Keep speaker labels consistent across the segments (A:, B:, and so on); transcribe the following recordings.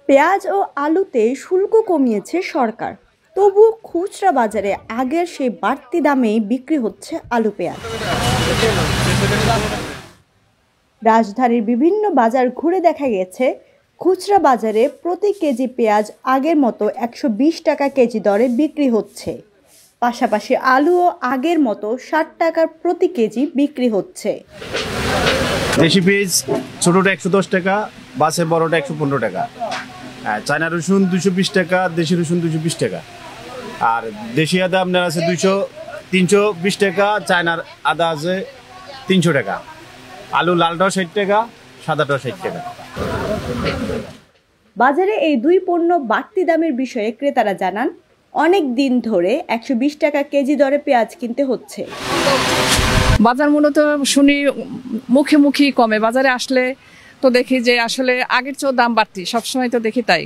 A: পেঁয়াজ ও আলুতে শুল্ক কমিয়েছে সরকার, তবু খুচরা বাজারে আগের সেই বাড়তি দামেই বিক্রি হচ্ছে আলু পেঁয়াজ। রাজধানীর বিভিন্ন বাজার ঘুরে দেখা গেছে খুচরা বাজারে প্রতি কেজি পেঁয়াজ আগের মতো 120 টাকা কেজি দরে বিক্রি হচ্ছে। পাশাপাশি আলুও আগের মতো 60 টাকার প্রতি কেজি বিক্রি হচ্ছে।
B: দেশি পেঁয়াজ ছোটটা 110 টাকা, বাসে বড়টা 115 টাকা। চায়না রসুন 220 টাকা, দেশি রসুন 220 টাকা। আর দেশি আদা আপনার আছে 320 টাকা, চায়নার আদা আছে 300 টাকা। আলু লালটাও 60 টাকা, সাদাটাও 60 টাকা।
A: বাজারে এই দুই পণ্য বাড়তি দামের বিষয়ে ক্রেতারা জানান, অনেক দিন ধরে 120 টাকা কেজি দরে পেঁয়াজ কিনতে হচ্ছে।
C: বাজার মূলত শুনি মুখে মুখেই কমে, বাজারে আসলে তো দেখি যে আসলে আগের চেয়েও দাম বাড়তি, সবসময় তো দেখি তাই।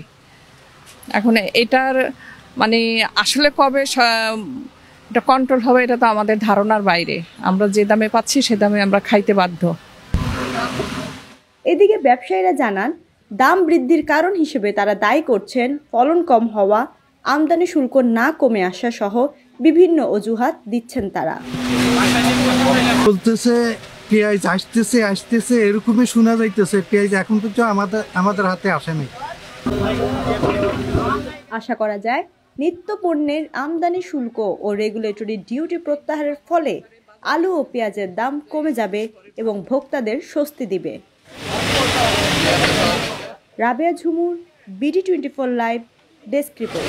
C: এখন এটার মানে আসলে কবে এটা কন্ট্রোল হবে এটা তো আমাদের ধারণার বাইরে। আমরা যে দামে পাচ্ছি সে দামে আমরা খাইতে বাধ্য।
A: এদিকে ব্যবসায়ীরা জানান, দাম বৃদ্ধির কারণ হিসেবে তারা দায়ী করছেন ফলন কম হওয়া, আমদানি শুল্ক না কমে আসা সহ বিভিন্ন অজুহাত দিচ্ছেন তারা।
D: বলতেছে পেঁয়াজ আসতেছে এরকমই শোনা যাইতেছে, পেঁয়াজ এখন পর্যন্ত আমাদের হাতে আসেনি।
A: আশা করা যায় নিত্য পণ্যের আমদানি শুল্ক ও রেগুলেটরি ডিউটি প্রত্যাহারের ফলে আলু ও পেঁয়াজের দাম কমে যাবে এবং ভোক্তাদের স্বস্তি দিবে। রাবেয়া ঝুমুর, BD24 লাইভ, ডেস্ক রিপোর্ট।